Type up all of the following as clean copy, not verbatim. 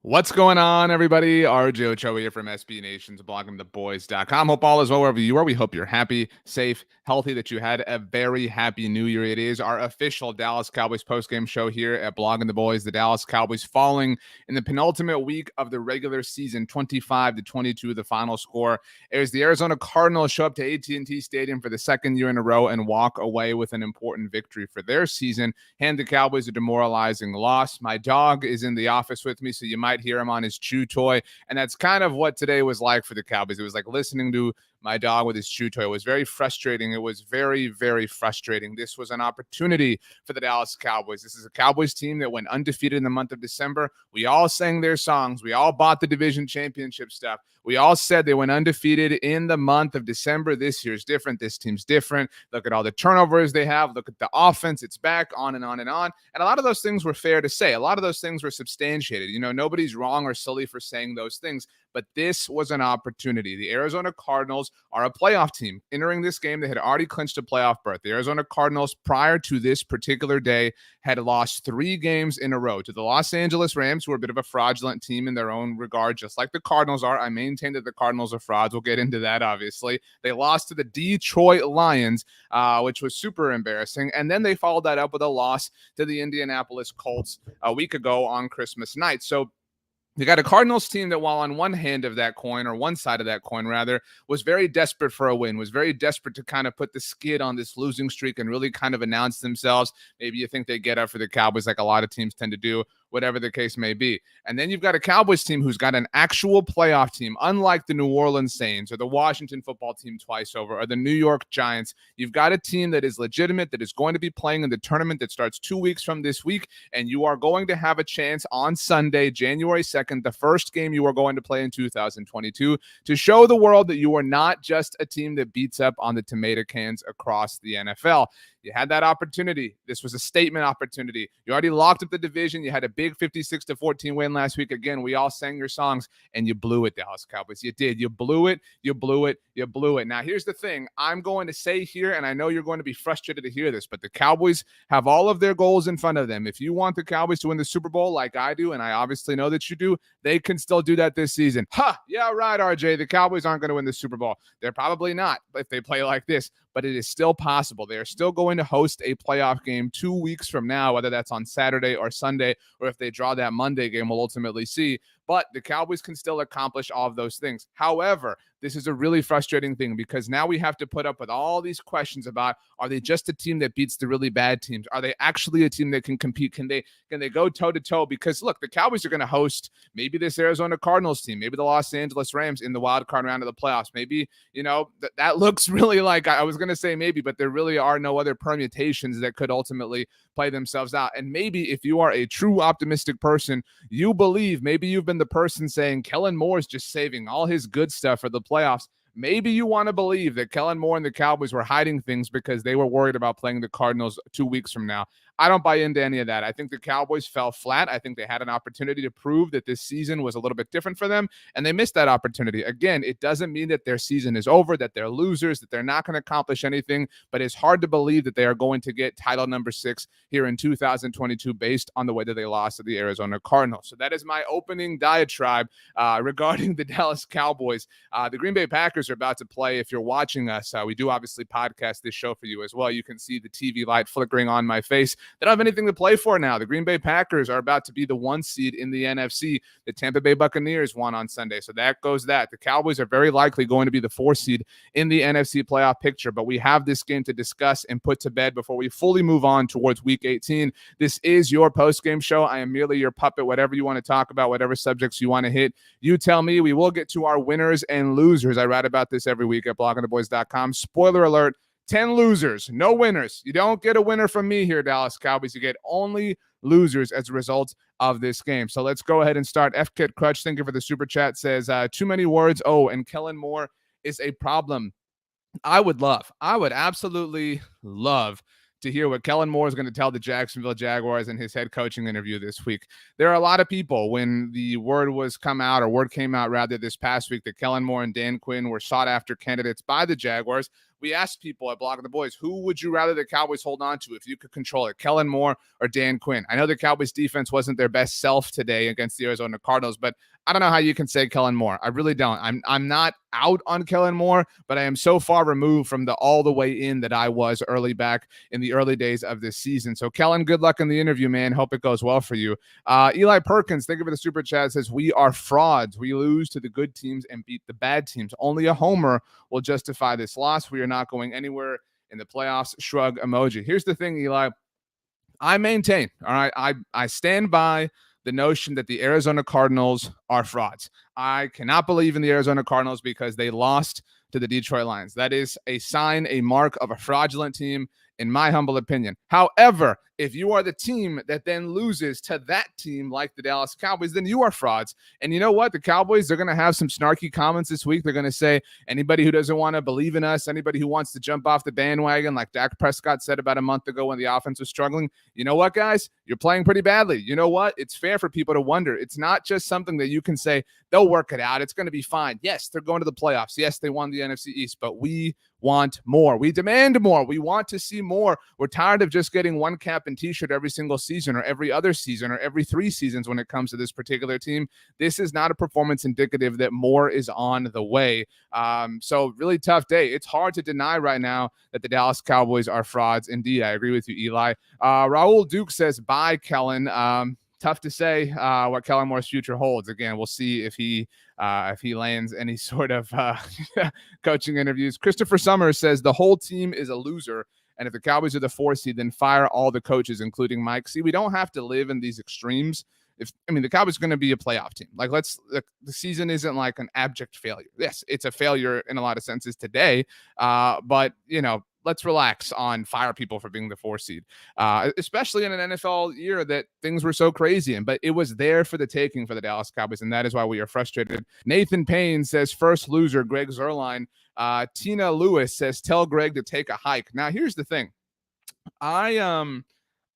What's going on, everybody? RJ Ochoa here from SB Nation's bloggingtheboys.com. Hope all is well wherever you are. We hope you're happy, safe, healthy, that you had a very happy new year. It is our official Dallas Cowboys postgame show here at Blogging the Boys. The Dallas Cowboys falling in the penultimate week of the regular season, 25-22, the final score. It was the Arizona Cardinals show up to AT&T Stadium for the second year in a row and walk away with an important victory for their season. Hand the Cowboys a demoralizing loss. My dog is in the office with me, so you might hear him on his chew toy, and that's kind of what today was like for the Cowboys. It was like listening to my dog with his chew toy. It was very frustrating. It was very, very frustrating. This was an opportunity for the Dallas Cowboys. This is a Cowboys team that went undefeated in the month of December. We all sang their songs. We all bought the division championship stuff. We all said they went undefeated in the month of December. This year's different. This team's different. Look at all the turnovers they have. Look at the offense. It's back, on and on and on. And a lot of those things were fair to say. A lot of those things were substantiated. You know, nobody's wrong or silly for saying those things. But this was an opportunity. The Arizona Cardinals are a playoff team. Entering this game, they had already clinched a playoff berth. The Arizona Cardinals, prior to this particular day, had lost 3 games in a row to the Los Angeles Rams, who are a bit of a fraudulent team in their own regard, just like the Cardinals are. I maintain that the Cardinals are frauds. We'll get into that, obviously. They lost to the Detroit Lions, which was super embarrassing. And then they followed that up with a loss to the Indianapolis Colts a week ago on Christmas night. So you got a Cardinals team that, while on one hand of that coin, or one side of that coin rather, was very desperate for a win, was very desperate to kind of put the skid on this losing streak and really kind of announce themselves. Maybe you think they get up for the Cowboys like a lot of teams tend to do, whatever the case may be. And then you've got a Cowboys team who's got an actual playoff team, unlike the New Orleans Saints or the Washington football team twice over or the New York Giants. You've got a team that is legitimate, that is going to be playing in the tournament that starts 2 weeks from this week, and you are going to have a chance on Sunday, January 2nd, the first game you are going to play in 2022, to show the world that you are not just a team that beats up on the tomato cans across the NFL. You had that opportunity. This was a statement opportunity. You already locked up the division. You had a big 56-14 win last week. Again, we all sang your songs, and you blew it, Dallas Cowboys. You did. You blew it. You blew it. You blew it. Now, here's the thing. I'm going to say here, and I know you're going to be frustrated to hear this, but the Cowboys have all of their goals in front of them. If you want the Cowboys to win the Super Bowl like I do, and I obviously know that you do, they can still do that this season. Yeah, right, RJ. The Cowboys aren't going to win the Super Bowl. They're probably not if they play like this, but it is still possible. They are still going to host a playoff game 2 weeks from now, whether that's on Saturday or Sunday, or if they draw that Monday game, we'll ultimately see. But the Cowboys can still accomplish all of those things. However, this is a really frustrating thing because now we have to put up with all these questions about, are they just a team that beats the really bad teams? Are they actually a team that can compete? Can they go toe-to-toe? Because, look, the Cowboys are going to host maybe this Arizona Cardinals team, maybe the Los Angeles Rams in the wild card round of the playoffs. Maybe, you know, that looks really like, I was going to say maybe, but there really are no other permutations that could ultimately play themselves out. And maybe if you are a true optimistic person, you believe, maybe you've been the person saying Kellen Moore is just saving all his good stuff for the playoffs. Maybe you want to believe that Kellen Moore and the Cowboys were hiding things because they were worried about playing the Cardinals 2 weeks from now. I don't buy into any of that. I think the Cowboys fell flat. I think they had an opportunity to prove that this season was a little bit different for them, and they missed that opportunity. Again, it doesn't mean that their season is over, that they're losers, that they're not going to accomplish anything, but it's hard to believe that they are going to get title number 6 here in 2022 based on the way that they lost to the Arizona Cardinals. So that is my opening diatribe regarding the Dallas Cowboys. The Green Bay Packers are about to play. If you're watching us, we do obviously podcast this show for you as well. You can see the TV light flickering on my face. They don't have anything to play for now. The Green Bay Packers are about to be the 1 seed in the NFC. The Tampa Bay Buccaneers won on Sunday, so that goes that. The Cowboys are very likely going to be the 4 seed in the NFC playoff picture, but we have this game to discuss and put to bed before we fully move on towards Week 18. This is your post-game show. I am merely your puppet. Whatever you want to talk about, whatever subjects you want to hit, you tell me. We will get to our winners and losers. I write about this every week at bloggingtheboys.com. Spoiler alert, 10 losers, no winners. You don't get a winner from me here, Dallas Cowboys. You get only losers as a result of this game. So let's go ahead and start. F-Kit Crutch, thank you for the super chat, says, too many words. Oh, and Kellen Moore is a problem. I would absolutely love to hear what Kellen Moore is going to tell the Jacksonville Jaguars in his head coaching interview this week. There are a lot of people, when the word came out rather this past week, that Kellen Moore and Dan Quinn were sought after candidates by the Jaguars. We asked people at Block of the Boys, who would you rather the Cowboys hold on to if you could control it, Kellen Moore or Dan Quinn? I know the Cowboys defense wasn't their best self today against the Arizona Cardinals, but I don't know how you can say Kellen Moore. I really don't. I'm not out on Kellen Moore, but I am so far removed from the all the way in that I was early back in the early days of this season. So Kellen, good luck in the interview, man. Hope it goes well for you. Eli Perkins, thank you for the super chat, says, we are frauds. We lose to the good teams and beat the bad teams. Only a homer will justify this loss. We are not going anywhere in the playoffs. Shrug emoji. Here's the thing, Eli. I maintain, all right, I stand by the notion that the Arizona Cardinals are frauds. I cannot believe in the Arizona Cardinals because they lost to the Detroit Lions. That is a sign, a mark of a fraudulent team, in my humble opinion. However, if you are the team that then loses to that team like the Dallas Cowboys, then you are frauds. And you know what? The Cowboys, they're going to have some snarky comments this week. They're going to say, anybody who doesn't want to believe in us, anybody who wants to jump off the bandwagon, like Dak Prescott said about a month ago when the offense was struggling, you know what, guys? You're playing pretty badly. You know what? It's fair for people to wonder. It's not just something that you can say, they'll work it out. It's going to be fine. Yes, they're going to the playoffs. Yes, they won the NFC East, but we want more. We demand more. We want to see more. We're tired of just getting one cap and t-shirt every single season or every other season or every 3 seasons when it comes to this particular team. This is not a performance indicative that more is on the way. So really tough day. It's hard to deny right now that the Dallas Cowboys are frauds. Indeed, I agree with you, Eli. Raul Duke says, bye, Kellen. Tough to say what Kellen Moore's future holds. Again, we'll see if he lands any sort of coaching interviews. Christopher Summers says the whole team is a loser, and if the Cowboys are the 4th seed, then fire all the coaches, including Mike. See, we don't have to live in these extremes. The Cowboys are going to be a playoff team. Like, the season isn't like an abject failure. Yes, it's a failure in a lot of senses today, but let's relax on fire people for being the 4 seed, especially in an NFL year that things were so crazy in. But it was there for the taking for the Dallas Cowboys, and that is why we are frustrated. Nathan Payne says, first loser, Greg Zuerlein. Tina Lewis says, tell Greg to take a hike. Now, here's the thing. I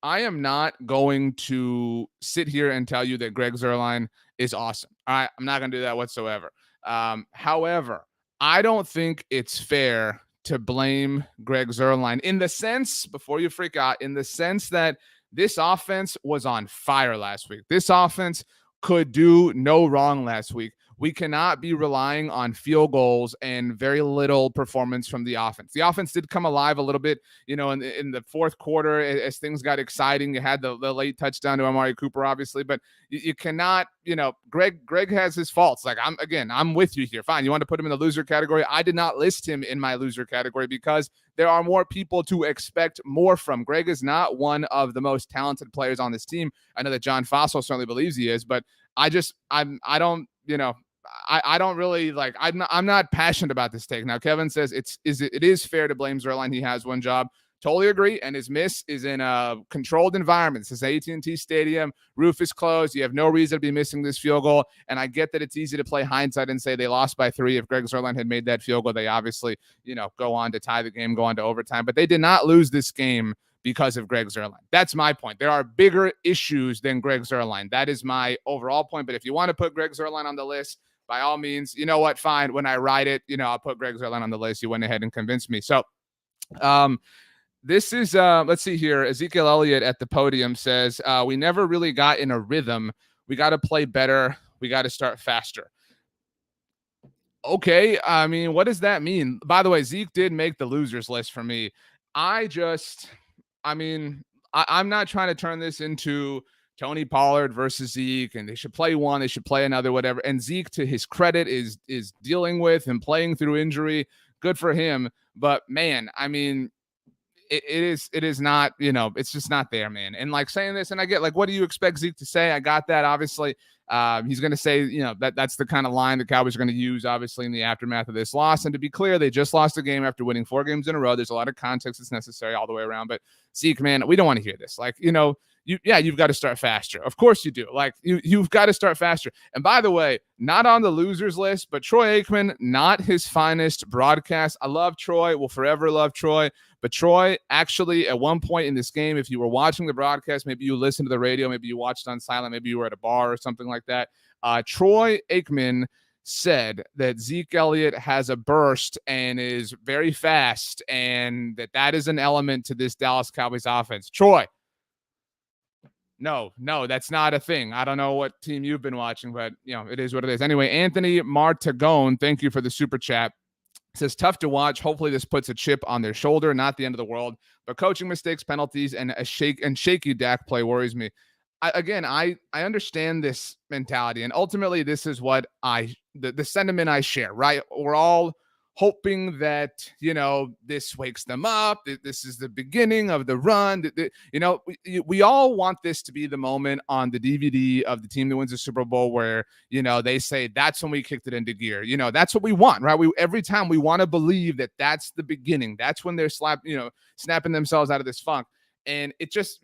am not going to sit here and tell you that Greg Zuerlein is awesome. All right, I'm not going to do that whatsoever. However, I don't think it's fair to blame Greg Zuerlein in the sense, before you freak out, in the sense that this offense was on fire last week. This offense could do no wrong last week. We cannot be relying on field goals and very little performance from the offense. The offense did come alive a little bit, in the fourth quarter as things got exciting. You had the late touchdown to Amari Cooper, obviously, but you cannot, Greg has his faults. Like, I'm with you here. Fine. You want to put him in the loser category. I did not list him in my loser category because there are more people to expect more from. Greg is not one of the most talented players on this team. I know that John Fossil certainly believes he is, but I don't really like. I'm not passionate about this take. Now, Kevin says it is fair to blame Zuerlein. He has one job. Totally agree. And his miss is in a controlled environment. This is AT&T Stadium. Roof is closed. You have no reason to be missing this field goal. And I get that it's easy to play hindsight and say they lost by 3. If Greg Zuerlein had made that field goal, they obviously, go on to tie the game, go on to overtime. But they did not lose this game because of Greg Zuerlein. That's my point. There are bigger issues than Greg Zuerlein. That is my overall point. But if you want to put Greg Zuerlein on the list, by all means, you know what? Fine. When I write it, I'll put Greg Zuerlein on the list. You went ahead and convinced me. So, this is, let's see here. Ezekiel Elliott at the podium says, we never really got in a rhythm. We got to play better. We got to start faster. Okay. What does that mean? By the way, Zeke did make the losers list for me. I'm not trying to turn this into Tony Pollard versus Zeke, and they should play one, they should play another, whatever. And Zeke, to his credit, is dealing with and playing through injury. Good for him. But man, it is not, it's just not there, man. And like saying this, and I get like, what do you expect Zeke to say? I got that. Obviously, he's going to say, that's the kind of line the Cowboys are going to use, obviously, in the aftermath of this loss. And to be clear, they just lost a game after winning 4 games in a row. There's a lot of context that's necessary all the way around. But Zeke, man, we don't want to hear this. Like, you've got to start faster. Of course you do. Like, you've got to start faster. And by the way, not on the losers list, but Troy Aikman, not his finest broadcast. I love Troy. Will forever love Troy. But Troy, actually, at one point in this game, if you were watching the broadcast, maybe you listened to the radio, maybe you watched on silent, maybe you were at a bar or something like that. Troy Aikman said that Zeke Elliott has a burst and is very fast, and that is an element to this Dallas Cowboys offense. Troy, no, that's not a thing. I don't know what team you've been watching, but it is what it is. Anyway, Anthony Martagone, thank you for the super chat. Says tough to watch. Hopefully this puts a chip on their shoulder. Not the end of the world, but coaching mistakes, penalties, and shaky Dak play worries me. I understand this mentality, and ultimately this is what the sentiment I share. Right, we're all hoping that this wakes them up. This is the beginning of the run. We all want this to be the moment on the DVD of the team that wins the Super Bowl where they say that's when we kicked it into gear. That's what we want, right? Every time we want to believe that that's the beginning. That's when they're snapping themselves out of this funk. And it just,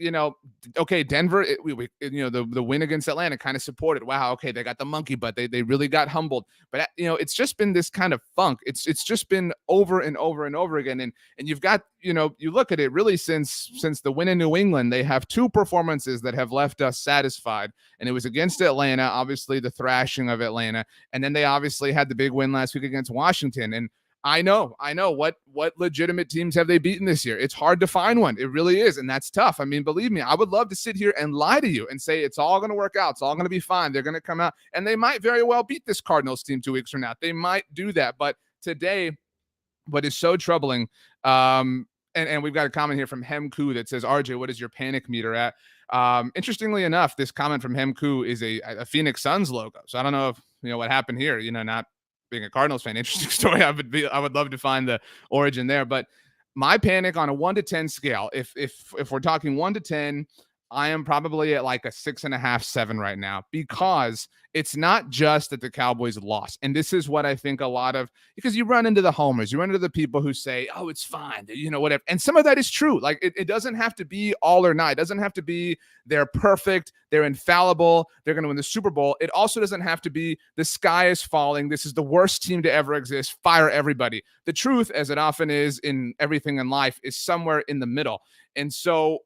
okay, Denver, the win against Atlanta kind of supported. Wow, okay, they got the monkey butt. They really got humbled. But, it's just been this kind of funk. It's just been over and over and over again. And you've got, you look at it really since the win in New England, they have two performances that have left us satisfied. And it was against Atlanta, obviously the thrashing of Atlanta. And then they obviously had the big win last week against Washington. And I know what legitimate teams have they beaten this year. It's hard to find one. It really is. And that's tough. I mean, believe me, I would love to sit here and lie to you and say it's all going to work out. It's all going to be fine. They're going to come out and they might very well beat this Cardinals team 2 weeks from now. They might do that. But today, what is so troubling, and we've got a comment here from Hemku that says, RJ, what is your panic meter at? Interestingly enough, this comment from Hemku is a Phoenix Suns logo. So I don't know if, what happened here, not being a Cardinals fan, interesting story. I would love to find the origin there, but my panic on a 1 to 10 scale, if we're talking 1 to 10, I am probably at like a 6.5, 7 right now, because it's not just that the Cowboys lost. And this is what I think because you run into the homers, you run into the people who say, oh, it's fine, whatever. And some of that is true. Like it doesn't have to be all or not. It doesn't have to be they're perfect, they're infallible, they're going to win the Super Bowl. It also doesn't have to be the sky is falling, this is the worst team to ever exist, fire everybody. The truth, as it often is in everything in life, is somewhere in the middle. And so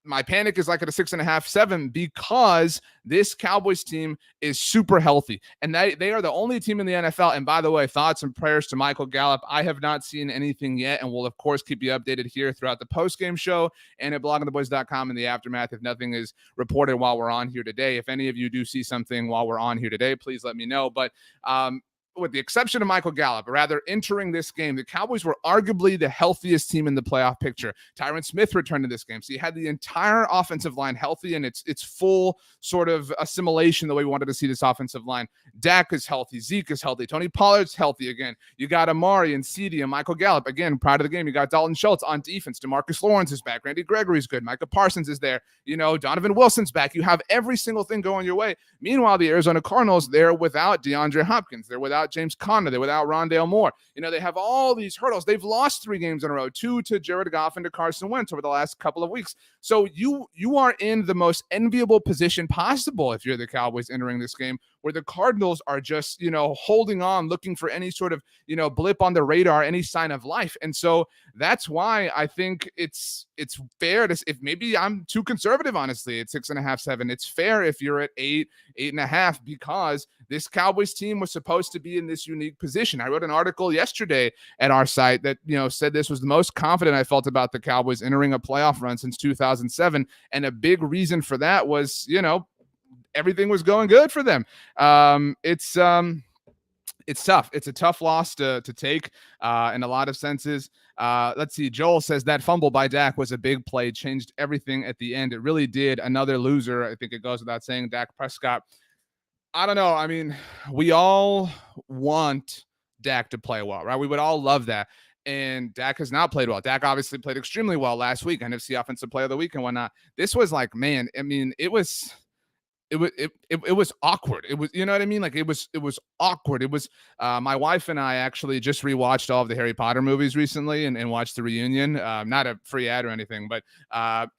my panic is like at a 6.5, 7, because this Cowboys team is super healthy. And they are the only team in the NFL. And by the way, thoughts and prayers to Michael Gallup. I have not seen anything yet, and we'll, of course, keep you updated here throughout the postgame show and at bloggingtheboys.com in the aftermath if nothing is reported while we're on here today. If any of you do see something while we're on here today, please let me know. But with the exception of Michael Gallup, rather entering this game, the Cowboys were arguably the healthiest team in the playoff picture. Tyron Smith returned to this game. So you had the entire offensive line healthy, and it's full sort of assimilation the way we wanted to see this offensive line. Dak is healthy. Zeke is healthy. Tony Pollard's healthy again. You got Amari and CeeDee and Michael Gallup. Again, prior to the game, you got Dalton Schultz on defense. DeMarcus Lawrence is back. Randy Gregory's good. Micah Parsons is there. Donovan Wilson's back. You have every single thing going your way. Meanwhile, the Arizona Cardinals, they're without DeAndre Hopkins. They're without James Conner. They're without Rondale Moore. They have all these hurdles. They've lost 3 games in a row, 2 to Jared Goff and to Carson Wentz over the last couple of weeks. So you are in the most enviable position possible if you're the Cowboys entering this game, where the Cardinals are just, holding on, looking for any sort of, blip on the radar, any sign of life. And so that's why I think it's fair to, if maybe I'm too conservative, honestly, at 6.5, 7, it's fair if you're at 8, 8.5, because this Cowboys team was supposed to be in this unique position. I wrote an article yesterday at our site that, said this was the most confident I felt about the Cowboys entering a playoff run since 2007. And a big reason for that was, everything was going good for them. It's tough. It's a tough loss to take in a lot of senses. Let's see. Joel says that fumble by Dak was a big play, changed everything at the end. It really did. Another loser. I think it goes without saying. Dak Prescott. I don't know. I mean, we all want Dak to play well, right? We would all love that. And Dak has not played well. Dak obviously played extremely well last week. NFC Offensive Player of the Week and whatnot. This was like, man, I mean, it was awkward. It was, you know what I mean? Like it was awkward. It was, my wife and I actually just rewatched all of the Harry Potter movies recently and watched the reunion. Not a free ad or anything, but,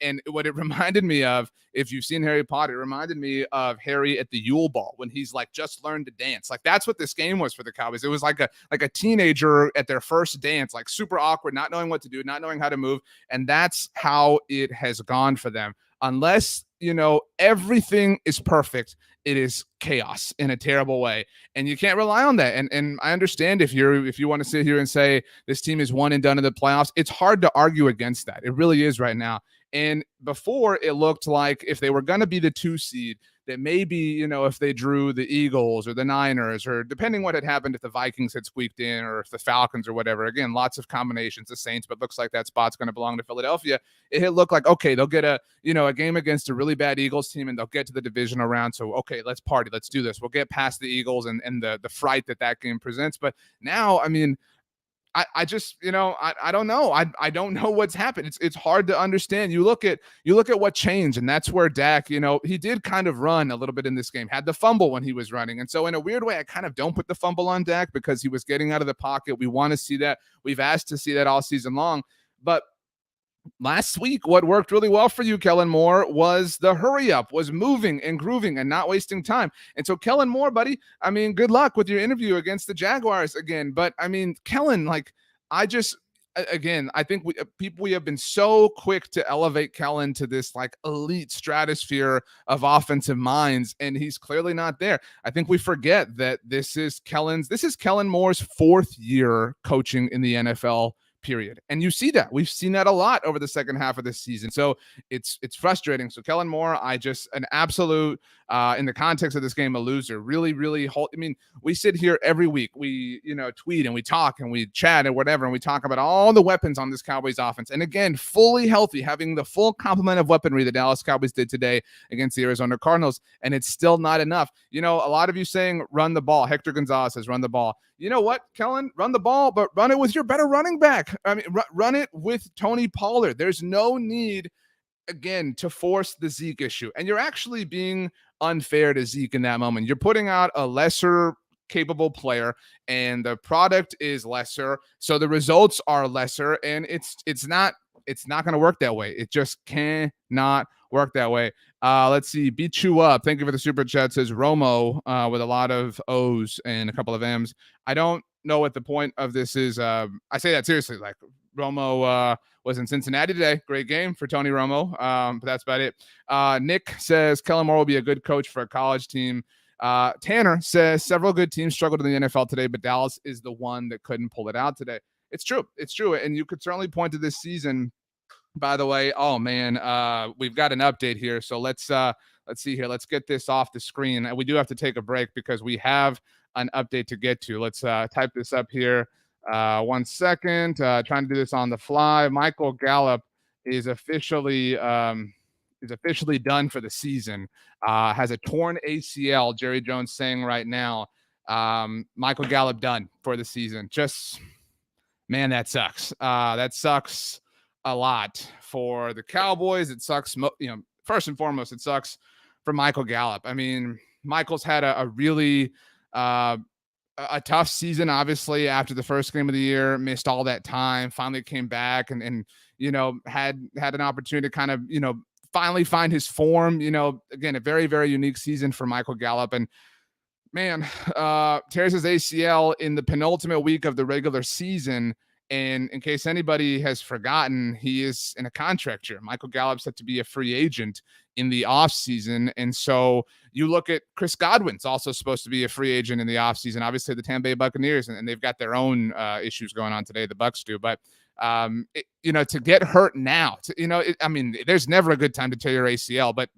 and what it reminded me of, if you've seen Harry Potter, it reminded me of Harry at the Yule Ball when he's like just learned to dance. Like that's what this game was for the Cowboys. It was like a teenager at their first dance, like super awkward, not knowing what to do, not knowing how to move. And that's how it has gone for them. Unless, everything is perfect, it is chaos in a terrible way. And you can't rely on that. And I understand if you want to sit here and say this team is one and done in the playoffs, it's hard to argue against that. It really is right now. And before, it looked like if they were going to be the 2 seed, that maybe, if they drew the Eagles or the Niners, or depending what had happened, if the Vikings had squeaked in or if the Falcons or whatever, again, lots of combinations, the Saints, but looks like that spot's going to belong to Philadelphia. It looked like, okay, they'll get a game against a really bad Eagles team and they'll get to the divisional round. So, okay, let's party. Let's do this. We'll get past the Eagles and the fright that game presents. But now, I mean, I just, I don't know. I don't know what's happened. It's hard to understand. You look at what changed, and that's where Dak, he did kind of run a little bit in this game, had the fumble when he was running. And so in a weird way, I kind of don't put the fumble on Dak because he was getting out of the pocket. We want to see that. We've asked to see that all season long. But last week, what worked really well for you, Kellen Moore, was the hurry up, was moving and grooving and not wasting time. And so, Kellen Moore, buddy, I mean, good luck with your interview against the Jaguars again. But I mean, Kellen, I think we have been so quick to elevate Kellen to this elite stratosphere of offensive minds, and he's clearly not there. I think we forget that this is Kellen Moore's 4th year coaching in the NFL. Period. And you see that. We've seen that a lot over the second half of this season. So it's frustrating. So Kellen Moore, an absolute, in the context of this game, a loser. Really, really, we sit here every week. We, tweet and we talk and we chat and whatever, and we talk about all the weapons on this Cowboys offense. And again, fully healthy, having the full complement of weaponry the Dallas Cowboys did today against the Arizona Cardinals. And it's still not enough. A lot of you saying run the ball. Hector Gonzalez says run the ball. You know what, Kellen? Run the ball, but run it with your better running back. I mean, run it with Tony Pollard. There's no need, again, to force the Zeke issue. And you're actually being unfair to Zeke in that moment. You're putting out a lesser capable player, and the product is lesser, so the results are lesser, and it's not going to work that way. It just cannot work that way. Let's see. Beat you up. Thank you for the super chat. Says Romo with a lot of O's and a couple of M's. I don't know what the point of this is. I say that seriously. Romo was in Cincinnati today. Great game for Tony Romo. But that's about it. Nick says Kellen Moore will be a good coach for a college team. Tanner says several good teams struggled in the NFL today, but Dallas is the one that couldn't pull it out today. It's true. It's true. And you could certainly point to this season. By the way, oh man, we've got an update here. So let's see here. Let's get this off the screen. We do have to take a break because we have an update to get to. Let's type this up here. 1 second. Trying to do this on the fly. Michael Gallup is officially done for the season. Has a torn ACL. Jerry Jones saying right now, Michael Gallup done for the season. Just, man, that sucks. That sucks a lot for the Cowboys. It sucks, first and foremost, it sucks for Michael Gallup. I mean, Michael's had a really a tough season, obviously, after the first game of the year, missed all that time, finally came back and had an opportunity to kind of, finally find his form. Again, a very, very unique season for Michael Gallup. And man, tears his ACL in the penultimate week of the regular season. And in case anybody has forgotten, he is in a contract year. Michael Gallup's set to be a free agent in the offseason. And so you look at Chris Godwin's also supposed to be a free agent in the offseason. Obviously, the Tampa Bay Buccaneers, and they've got their own issues going on today. The Bucs do. But, to get hurt now, there's never a good time to tear your ACL. But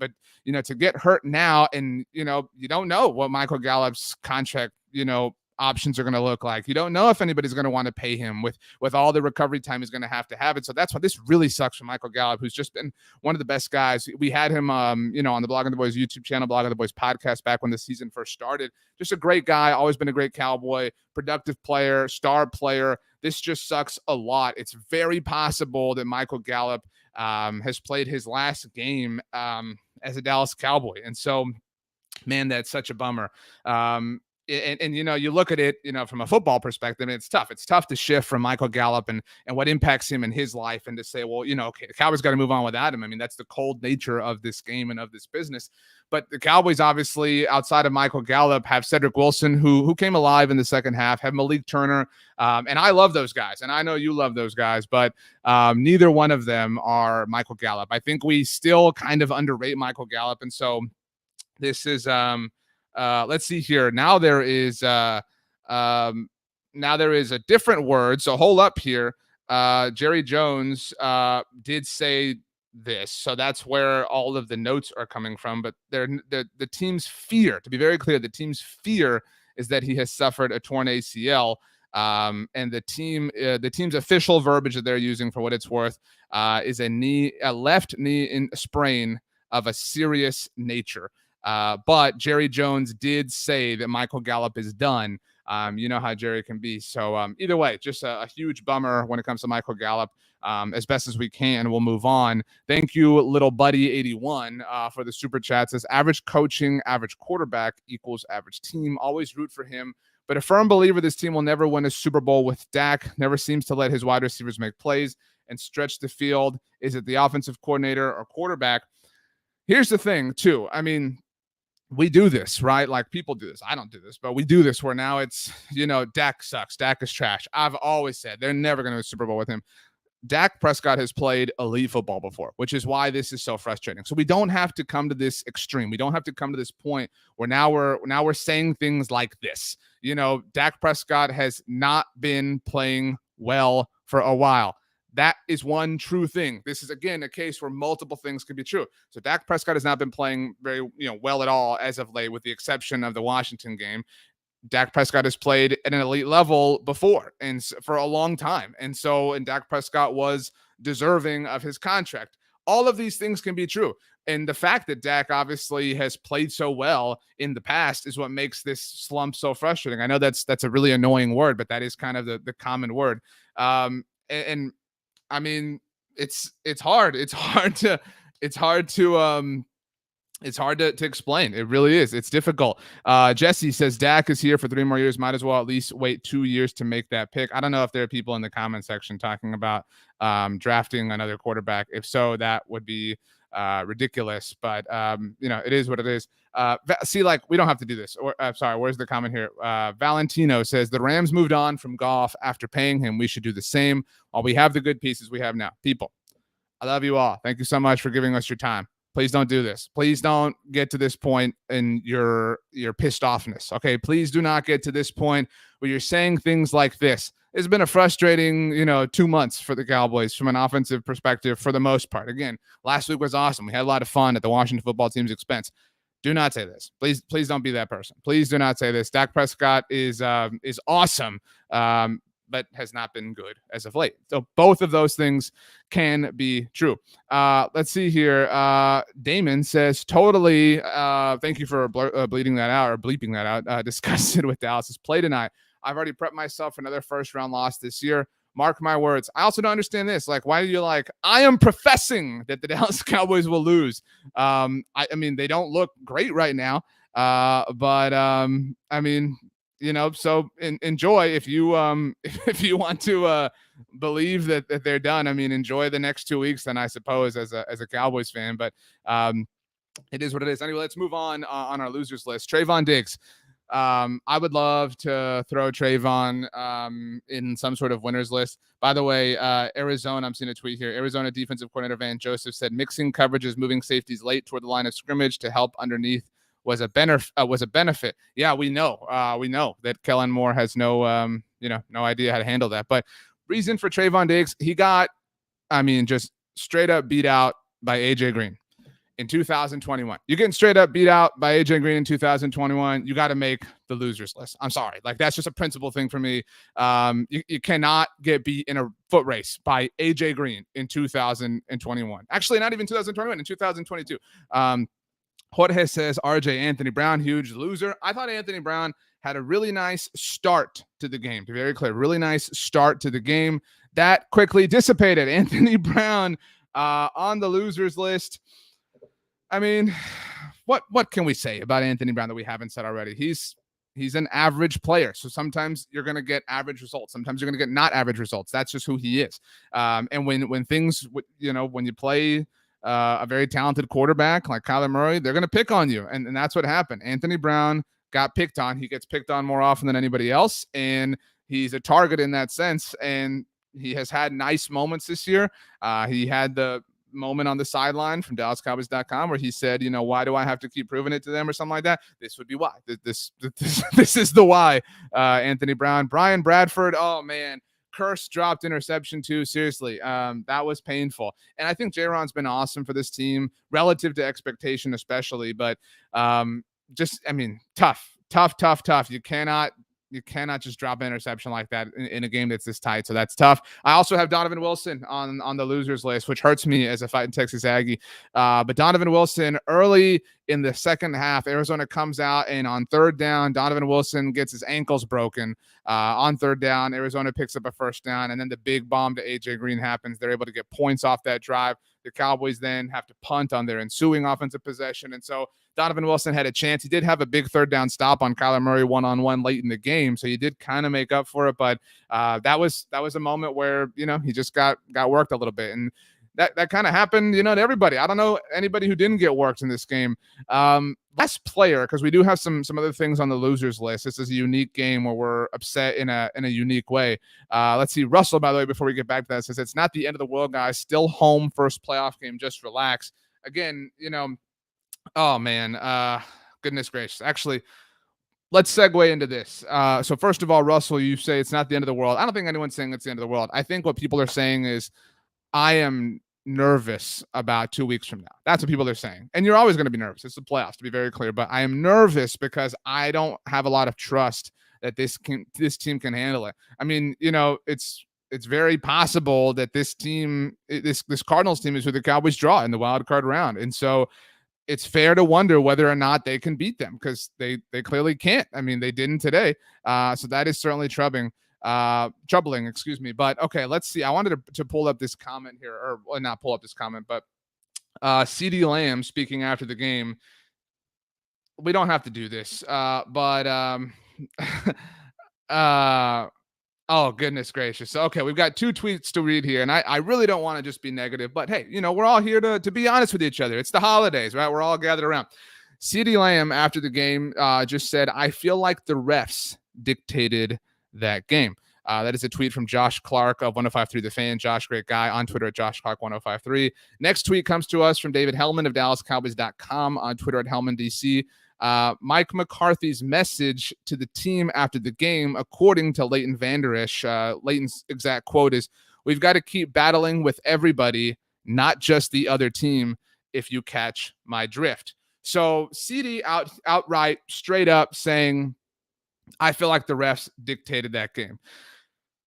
to get hurt now and, you don't know what Michael Gallup's contract, options are going to look like. You don't know if anybody's going to want to pay him with all the recovery time he's going to have it. So that's why this really sucks for Michael Gallup, who's just been one of the best guys. We had him, on the Blogging the Boys YouTube channel, Blogging the Boys podcast back when the season first started. Just a great guy, always been a great Cowboy, productive player, star player. This just sucks a lot. It's very possible that Michael Gallup has played his last game as a Dallas Cowboy. And so, man, that's such a bummer. and you look at it, from a football perspective, and it's tough. It's tough to shift from Michael Gallup and what impacts him in his life, and to say, well, okay, the Cowboys got to move on without him. I mean, that's the cold nature of this game and of this business. But the Cowboys, obviously, outside of Michael Gallup, have Cedric Wilson, who came alive in the second half, have Malik Turner, and I love those guys, and I know you love those guys, but neither one of them are Michael Gallup. I think we still kind of underrate Michael Gallup, and so this is let's see here. Now there is a different word. So hold up here. Jerry Jones did say this, so that's where all of the notes are coming from. But the team's fear, to be very clear, the team's fear is that he has suffered a torn ACL. And the team's official verbiage that they're using, for what it's worth, is a left knee sprain of a serious nature. But Jerry Jones did say that Michael Gallup is done. You know how Jerry can be. So either way, just a huge bummer when it comes to Michael Gallup. As best as we can, we'll move on. Thank you, little buddy 81, for the super chat. Says average coaching, average quarterback equals average team. Always root for him, but a firm believer this team will never win a Super Bowl with Dak. Never seems to let his wide receivers make plays and stretch the field. Is it the offensive coordinator or quarterback? Here's the thing, too. I mean, we do this, right? Like, people do this. I don't do this, but we do this where now it's, Dak sucks. Dak is trash. I've always said they're never going to win a Super Bowl with him. Dak Prescott has played elite football before, which is why this is so frustrating. So we don't have to come to this extreme. We don't have to come to this point where now we're saying things like this. Dak Prescott has not been playing well for a while. That is one true thing. This is, again, a case where multiple things could be true. So Dak Prescott has not been playing very, well at all as of late, with the exception of the Washington game. Dak Prescott has played at an elite level before and for a long time. And Dak Prescott was deserving of his contract. All of these things can be true. And the fact that Dak obviously has played so well in the past is what makes this slump so frustrating. I know that's a really annoying word, but that is kind of the common word. And I mean, it's hard. It's hard to explain. It really is. It's difficult. Jesse says Dak is here for 3 more years. Might as well at least wait 2 years to make that pick. I don't know if there are people in the comment section talking about drafting another quarterback. If so, that would be ridiculous. But it is what it is. We don't have to do this. Sorry, where's the comment here? Valentino says the Rams moved on from Goff after paying him. We should do the same while we have the good pieces we have now. People, I love you all. Thank you so much for giving us your time. Please don't do this. Please don't get to this point in your pissed offness. Okay, please do not get to this point where you're saying things like this. It's been a frustrating, 2 months for the Cowboys from an offensive perspective for the most part. Again, last week was awesome. We had a lot of fun at the Washington football team's expense. Do not say this. Please don't be that person. Please do not say this. Dak Prescott is awesome, but has not been good as of late. So both of those things can be true. Let's see here. Damon says, totally. Thank you for bleeping that out. Disgusted with Dallas's play tonight. I've already prepped myself for another first-round loss this year. Mark my words. I also don't understand this. Like, why do you I am professing that the Dallas Cowboys will lose. I mean, they don't look great right now. But I mean, so enjoy if you want to believe that they're done. I mean, enjoy the next 2 weeks then, I suppose, as a Cowboys fan. But it is what it is. Anyway, let's move on our losers list. Trayvon Diggs. I would love to throw Trayvon in some sort of winners list. By the way, Arizona, I'm seeing a tweet here. Arizona defensive coordinator Van Joseph said mixing coverages, moving safeties late toward the line of scrimmage to help underneath was a benefit. Yeah, we know that Kellen Moore has no idea how to handle that. But reason for Trayvon Diggs, he got, just straight up beat out by AJ Green in 2021. You're getting straight up beat out by AJ Green in 2021. You got to make the losers list. I'm sorry. That's just a principle thing for me. You cannot get beat in a foot race by AJ Green in 2021. Actually, not even 2021, in 2022. Jorge says RJ Anthony Brown, huge loser. I thought Anthony Brown had a really nice start to the game. To be very clear, really nice start to the game. That quickly dissipated. Anthony Brown on the losers list. I mean, what can we say about Anthony Brown that we haven't said already? He's He's an average player. So sometimes you're going to get average results. Sometimes you're going to get not average results. That's just who he is. And when things, when you play a very talented quarterback like Kyler Murray, they're going to pick on you. And that's what happened. Anthony Brown got picked on. He gets picked on more often than anybody else. And he's a target in that sense. And he has had nice moments this year. He had the moment on the sideline from DallasCowboys.com where he said, why do I have to keep proving it to them or something like that? This would be why. This is the why. Anthony Brown, Brian Bradford. Oh man, curse dropped interception too. Seriously, that was painful. And I think J-Ron's been awesome for this team relative to expectation, especially. But tough. You cannot just drop an interception like that in a game that's this tight. So that's tough. I also have Donovan Wilson on the losers list, which hurts me as a fighting Texas Aggie. But Donovan Wilson, early in the second half, Arizona comes out, and on third down, Donovan Wilson gets his ankles broken. On third down, Arizona picks up a first down, and then the big bomb to AJ Green happens. They're able to get points off that drive. The Cowboys then have to punt on their ensuing offensive possession. And so Donovan Wilson had a chance. He did have a big third down stop on Kyler Murray one-on-one late in the game, so he did kind of make up for it. But that was a moment where he just got worked a little bit, and that kind of happened, to everybody. I don't know anybody who didn't get worked in this game. Last player, because we do have some other things on the losers list. This is a unique game where we're upset in a unique way. Let's see. Russell, by the way, before we get back to that, says it's not the end of the world, guys. Still home, first playoff game. Just relax. Again, oh man, goodness gracious. Actually, let's segue into this. So first of all, Russell, you say it's not the end of the world. I don't think anyone's saying it's the end of the world. I think what people are saying is, I am nervous about 2 weeks from now. That's what people are saying. And you're always going to be nervous. It's the playoffs, to be very clear. But I am nervous because I don't have a lot of trust that this team can handle it. I mean, it's very possible that this Cardinals team is who the Cowboys draw in the wild card round. And so it's fair to wonder whether or not they can beat them, because they clearly can't. I mean, they didn't today. So that is certainly troubling, excuse me. But okay, let's see. I wanted to pull up this comment here, or not pull up this comment, but CeeDee Lamb speaking after the game. We don't have to do this, oh, goodness gracious. Okay, we've got 2 tweets to read here, and I really don't want to just be negative, but hey, we're all here to be honest with each other. It's the holidays, right? We're all gathered around. CeeDee Lamb after the game just said, I feel like the refs dictated that game. That is a tweet from Josh Clark of 105.3 The Fan. Josh, great guy, on Twitter at Josh Clark 105.3. Next tweet comes to us from David Hellman of DallasCowboys.com, on Twitter at HellmanDC. Mike McCarthy's message to the team after the game, according to Leighton Vander Esch, Leighton's exact quote is, we've got to keep battling with everybody, not just the other team, if you catch my drift. So CeeDee outright, straight up saying, I feel like the refs dictated that game.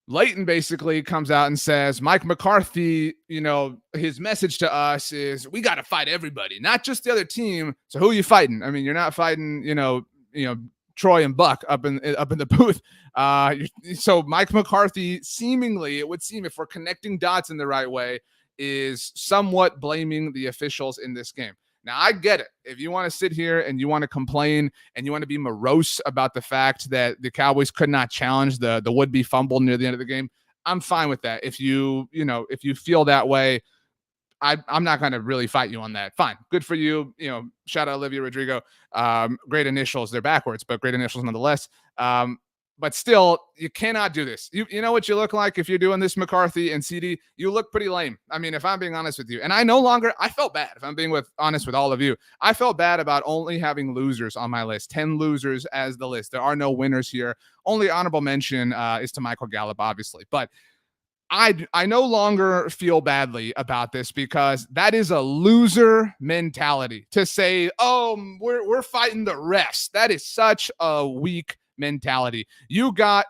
Leighton basically comes out and says, Mike McCarthy, his message to us is, we got to fight everybody, not just the other team. So who are you fighting? I mean, you're not fighting, Troy and Buck up in the booth. So Mike McCarthy, seemingly, it would seem, if we're connecting dots in the right way, is somewhat blaming the officials in this game. Now, I get it. If you want to sit here and you want to complain and you want to be morose about the fact that the Cowboys could not challenge the would-be fumble near the end of the game, I'm fine with that. If you feel that way, I'm not going to really fight you on that. Fine. Good for you. Shout out Olivia Rodrigo. Great initials. They're backwards, but great initials nonetheless. But still, you cannot do this. You know what you look like if you're doing this, McCarthy and CeeDee? You look pretty lame. I mean, if I'm being honest with you. And I felt bad, if I'm being honest with all of you. I felt bad about only having losers on my list. 10 losers as the list. There are no winners here. Only honorable mention is to Michael Gallup, obviously. But I no longer feel badly about this, because that is a loser mentality to say, oh, we're fighting the refs. That is such a weak mentality. You got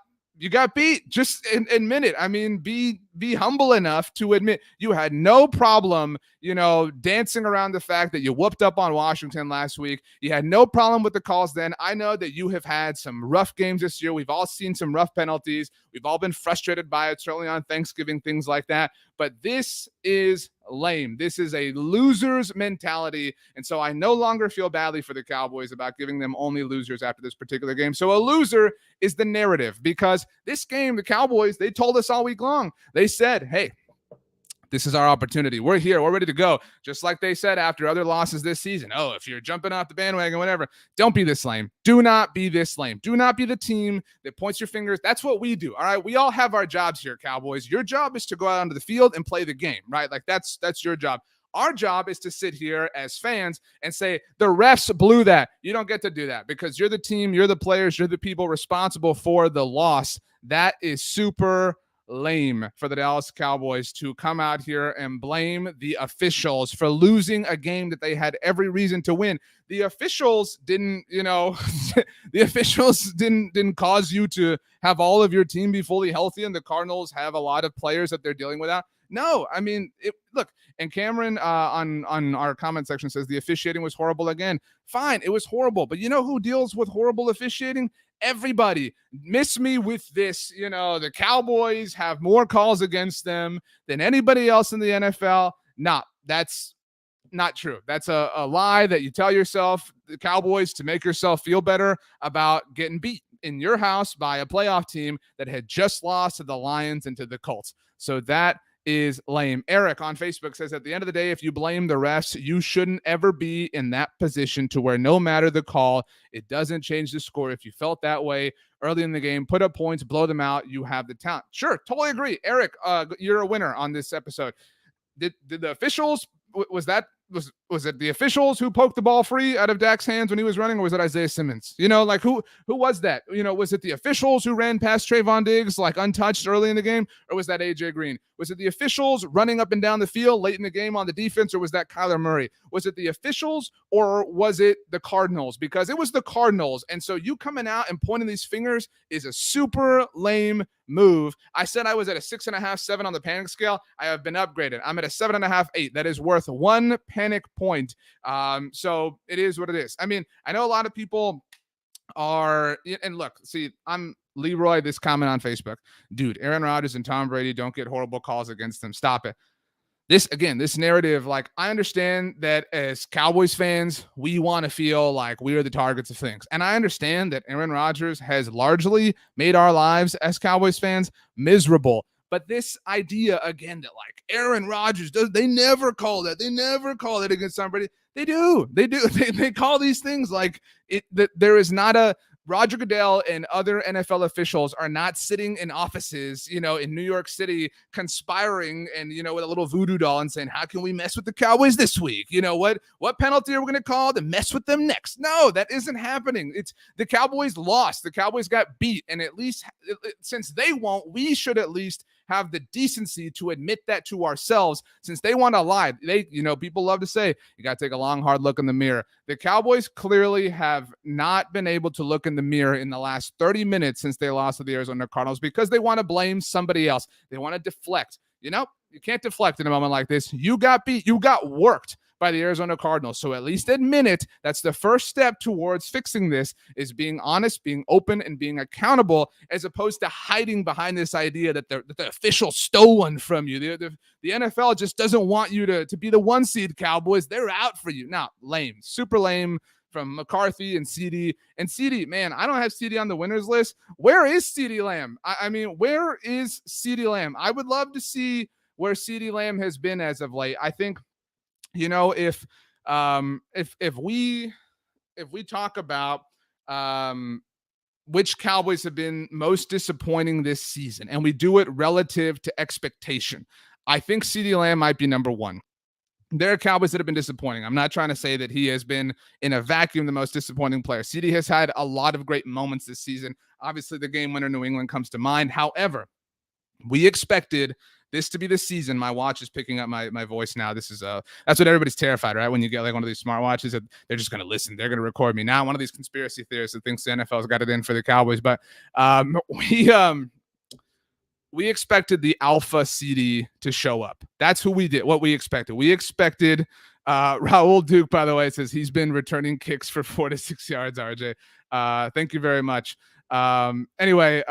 beat. Just admit it. I mean, be be humble enough to admit you had no problem, dancing around the fact that you whooped up on Washington last week. You had no problem with the calls then. I know that you have had some rough games this year. We've all seen some rough penalties. We've all been frustrated by it, certainly on Thanksgiving, things like that. But this is lame. This is a loser's mentality. And so I no longer feel badly for the Cowboys about giving them only losers after this particular game. So a loser is the narrative, because this game, the Cowboys, they told us all week long. They said, hey, this is our opportunity. We're here. We're ready to go. Just like they said after other losses this season. Oh, if you're jumping off the bandwagon, whatever, don't be this lame. Do not be this lame. Do not be the team that points your fingers. That's what we do. All right. We all have our jobs here, Cowboys. Your job is to go out onto the field and play the game, right? Like that's your job. Our job is to sit here as fans and say, the refs blew that. You don't get to do that because you're the team, you're the players, you're the people responsible for the loss. That is super lame for the Dallas Cowboys to come out here and blame the officials for losing a game that they had every reason to win. The officials didn't, the officials didn't cause you to have all of your team be fully healthy, and the Cardinals have a lot of players that they're dealing with. No, I mean, look, and Cameron on our comment section says the officiating was horrible again. Fine, it was horrible, but you know who deals with horrible officiating? Everybody. Miss me with this. The Cowboys have more calls against them than anybody else in the NFL. No, that's not true. That's a lie that you tell yourself, the Cowboys, to make yourself feel better about getting beat in your house by a playoff team that had just lost to the Lions and to the Colts. So that is lame. Eric on Facebook says, at the end of the day, if you blame the refs, you shouldn't ever be in that position to where no matter the call, it doesn't change the score. If you felt that way early in the game, put up points, blow them out. You have the talent. Sure, totally agree. Eric, you're a winner on this episode. Did the officials, was it the officials who poked the ball free out of Dak's hands when he was running, or was it Isaiah Simmons? Who was that? Was it the officials who ran past Trayvon Diggs like untouched early in the game, or was that AJ Green? Was it the officials running up and down the field late in the game on the defense, or was that Kyler Murray? Was it the officials, or was it the Cardinals? Because it was the Cardinals, and so you coming out and pointing these fingers is a super lame move. I said I was at a 6.5, 7 on the panic scale. I have been upgraded. I'm at a 7.5, 8. That is worth 1 panic point. So it is what it is. I mean, I know a lot of people are, and look, see, I'm Leroy, this comment on Facebook, dude, Aaron Rodgers and Tom Brady don't get horrible calls against them. Stop it. This narrative, like, I understand that as Cowboys fans, we want to feel like we are the targets of things. And I understand that Aaron Rodgers has largely made our lives as Cowboys fans miserable. But this idea, again, that like Aaron Rodgers they never call that. They never call it against somebody. They do. They call these things like it. That there is not a Roger Goodell and other NFL officials are not sitting in offices, in New York City conspiring and, with a little voodoo doll and saying, how can we mess with the Cowboys this week? What penalty are we going to call to mess with them next? No, that isn't happening. It's the Cowboys lost. The Cowboys got beat. And at least since they won't, we should at least have the decency to admit that to ourselves, since they want to lie. People love to say, you got to take a long, hard look in the mirror. The Cowboys clearly have not been able to look in the mirror in the last 30 minutes since they lost to the Arizona Cardinals because they want to blame somebody else. They want to deflect. You can't deflect in a moment like this. You got beat. You got worked by the Arizona Cardinals. So at least admit it. That's the first step towards fixing this, is being honest, being open, and being accountable, as opposed to hiding behind this idea that the official stole one from you. The NFL just doesn't want you to be the 1 seed, Cowboys. They're out for you. Now, lame, super lame from McCarthy and CD. And CD, man, I don't have CD on the winners list. Where is CD Lamb? I mean, where is CD Lamb? I would love to see where CD Lamb has been as of late. I think, if we talk about which Cowboys have been most disappointing this season, and we do it relative to expectation, I think CeeDee Lamb might be number 1. There are Cowboys that have been disappointing. I'm not trying to say that he has been in a vacuum the most disappointing player. CD has had a lot of great moments this season. Obviously, the game winner New England comes to mind. However, we expected this to be the season. My watch is picking up my voice now. This is that's what everybody's terrified, right? When you get like one of these smart watches, that they're just going to listen. They're going to record me. Now, one of these conspiracy theorists that thinks the NFL's got it in for the Cowboys. But we expected the alpha CD to show up. That's who we did. What we expected. We expected Raul Duke, by the way, says he's been returning kicks for 4 to 6 yards, RJ. Thank you very much. Anyway,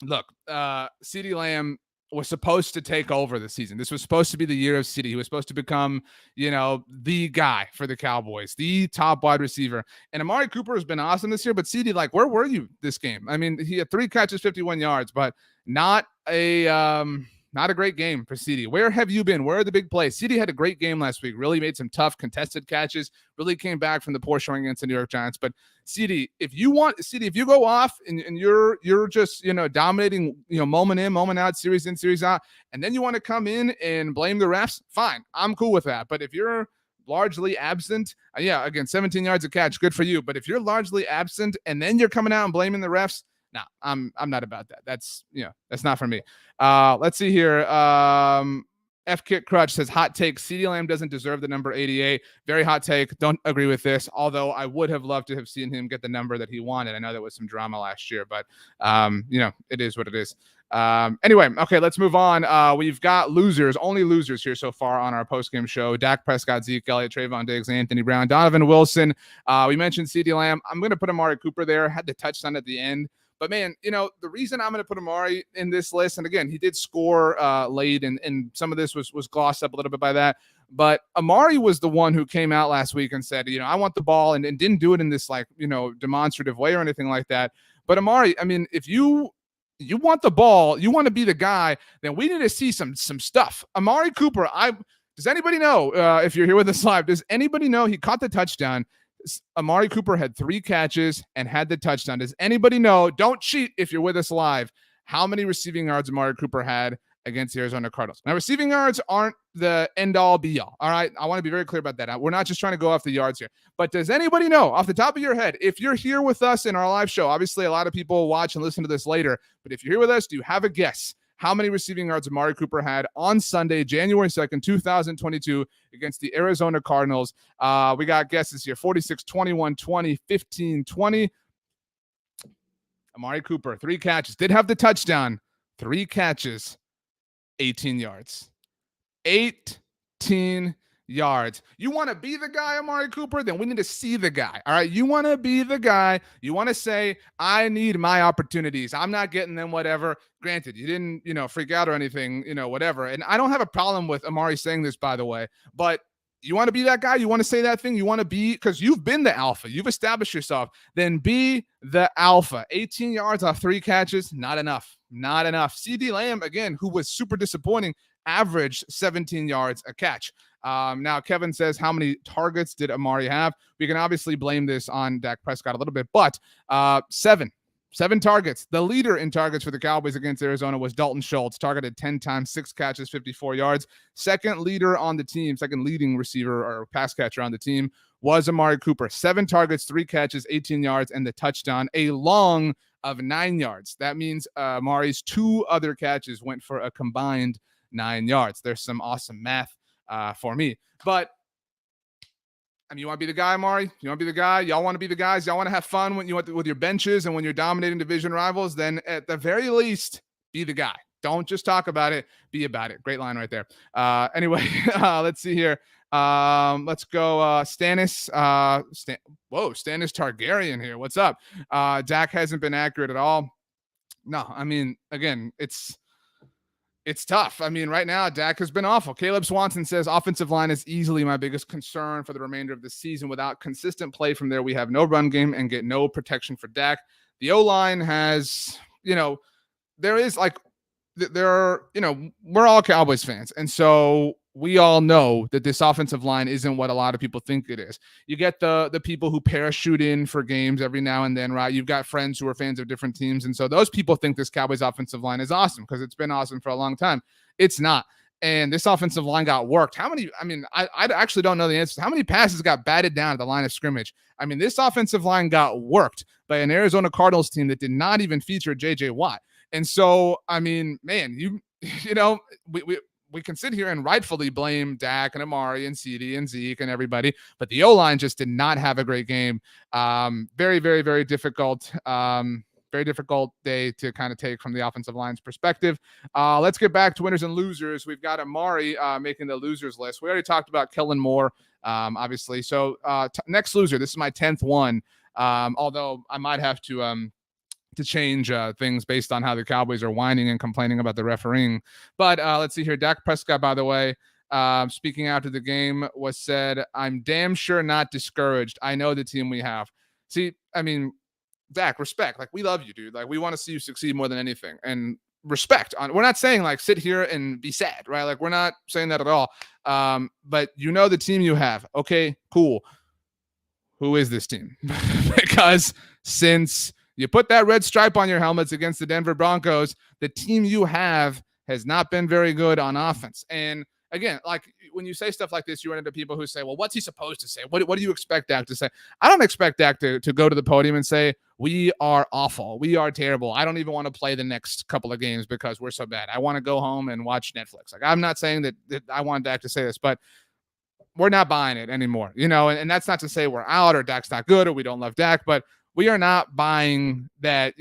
look, CeeDee Lamb was supposed to take over the season. This was supposed to be the year of CeeDee. He was supposed to become, the guy for the Cowboys, the top wide receiver. And Amari Cooper has been awesome this year, but CeeDee, like, where were you this game? I mean, he had 3 catches, 51 yards, but not a great game for CeeDee. Where have you been? Where are the big plays? CeeDee had a great game last week. Really made some tough contested catches. Really came back from the poor showing against the New York Giants. But CeeDee, if you go off and you're just dominating, moment in, moment out, series in, series out, and then you want to come in and blame the refs, fine, I'm cool with that. But if you're largely absent, again, 17 yards a catch, good for you. But if you're largely absent and then you're coming out and blaming the refs, no, I'm not about that. That's not for me. Let's see here. F Kit Crutch says, hot take, CeeDee Lamb doesn't deserve the number 88. Very hot take. Don't agree with this, although I would have loved to have seen him get the number that he wanted. I know there was some drama last year, but it is what it is. Anyway, okay, let's move on. We've got only losers here so far on our postgame show. Dak Prescott, Zeke Elliott, Trayvon Diggs, Anthony Brown, Donovan Wilson. We mentioned CeeDee Lamb. I'm going to put Amari Cooper there. Had the touchdown at the end. But, man, the reason I'm going to put Amari in this list, and, again, he did score late, and some of this was glossed up a little bit by that. But Amari was the one who came out last week and said, I want the ball, and didn't do it in this, demonstrative way or anything like that. But, Amari, I mean, if you want the ball, you want to be the guy, then we need to see some stuff. Amari Cooper, does anybody know, if you're here with us live, does anybody know he caught the touchdown? Amari Cooper had 3 catches and had the touchdown. Does anybody know? Don't cheat if you're with us live. How many receiving yards Amari Cooper had against the Arizona Cardinals? Now, receiving yards aren't the end-all, be-all. All right, I want to be very clear about that. We're not just trying to go off the yards here. But does anybody know, off the top of your head, if you're here with us in our live show? Obviously, a lot of people watch and listen to this later. But if you're here with us, do you have a guess how many receiving yards Amari Cooper had on Sunday, January 2nd, 2022, against the Arizona Cardinals? We got guesses here: 46, 21, 20, 15, 20. Amari Cooper, 3 catches. Did have the touchdown. 3 catches, 18 yards. 18 yards. You want to be the guy, Amari Cooper? Then we need to see the guy. All right. You want to be the guy. You want to say, I need my opportunities. I'm not getting them, whatever. Granted, you didn't, freak out or anything, whatever. And I don't have a problem with Amari saying this, by the way, but you want to be that guy. You want to say that thing. You want to be, because you've been the alpha. You've established yourself. Then be the alpha. 18 yards off 3 catches. Not enough. Not enough. CeeDee Lamb, again, who was super disappointing, averaged 17 yards a catch. Now, Kevin says, how many targets did Amari have? We can obviously blame this on Dak Prescott a little bit, but 7 targets. The leader in targets for the Cowboys against Arizona was Dalton Schultz, targeted 10 times, 6 catches, 54 yards. Second leader on the team, second leading receiver or pass catcher on the team was Amari Cooper. 7 targets, 3 catches, 18 yards, and the touchdown, a long of 9 yards. That means Amari's 2 other catches went for a combined 9 yards. There's some awesome math for me. But I mean, you want to be the guy, Amari? You want to be the guy? Y'all want to be the guys? Y'all want to have fun with your benches and when you're dominating division rivals? Then at the very least, be the guy. Don't just talk about it. Be about it. Great line right there. Anyway, let's see here. Let's go Stannis. Stannis Targaryen here. What's up? Dak hasn't been accurate at all. No, I mean, again, it's tough. I mean, right now, Dak has been awful. Caleb Swanson says, offensive line is easily my biggest concern for the remainder of the season. Without consistent play from there, we have no run game and get no protection for Dak. The O-line has, we're all Cowboys fans. And so we all know that this offensive line isn't what a lot of people think it is. You get the people who parachute in for games every now and then, right? You've got friends who are fans of different teams. And so those people think this Cowboys offensive line is awesome because it's been awesome for a long time. It's not. And this offensive line got worked. I actually don't know the answer. How many passes got batted down at the line of scrimmage? I mean, this offensive line got worked by an Arizona Cardinals team that did not even feature J.J. Watt. And so, I mean, man, we can sit here and rightfully blame Dak and Amari and CeeDee and Zeke and everybody, but the O-line just did not have a great game. Very, very, very difficult. very difficult day to kind of take from the offensive line's perspective. Let's get back to winners and losers. We've got Amari making the losers list. We already talked about Kellen Moore, obviously. So next loser, this is my 10th one. Although I might have to change things based on how the Cowboys are whining and complaining about the refereeing. But let's see here. Dak Prescott, by the way, speaking after the game, was said, "I'm damn sure not discouraged. I know the team we have." See, I mean, Dak, respect. Like, we love you, dude. Like, we want to see you succeed more than anything. And respect. We're not saying, like, sit here and be sad, right? Like, we're not saying that at all. But you know the team you have. Okay, cool. Who is this team? Because since you put that red stripe on your helmets against the Denver Broncos, the team you have has not been very good on offense. And again, like, when you say stuff like this, you run into people who say, well, what's he supposed to say? What do you expect Dak to say? I don't expect Dak to go to the podium and say, we are awful. We are terrible. I don't even want to play the next couple of games because we're so bad. I want to go home and watch Netflix. Like, I'm not saying that I want Dak to say this, but we're not buying it anymore, and that's not to say we're out or Dak's not good or we don't love Dak, but we are not buying that,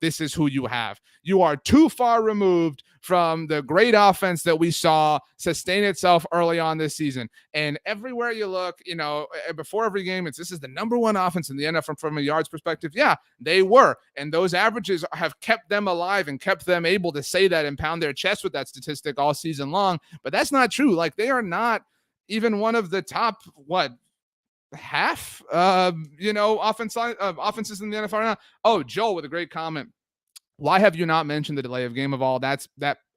this is who you have. You are too far removed from the great offense that we saw sustain itself early on this season. And everywhere you look, before every game, this is the number one offense in the NFL from a yards perspective. Yeah, they were. And those averages have kept them alive and kept them able to say that and pound their chest with that statistic all season long. But that's not true. Like, they are not even one of the top, half, offenses in the NFL right now. Oh, Joel with a great comment. Why have you not mentioned the delay of game of all? That's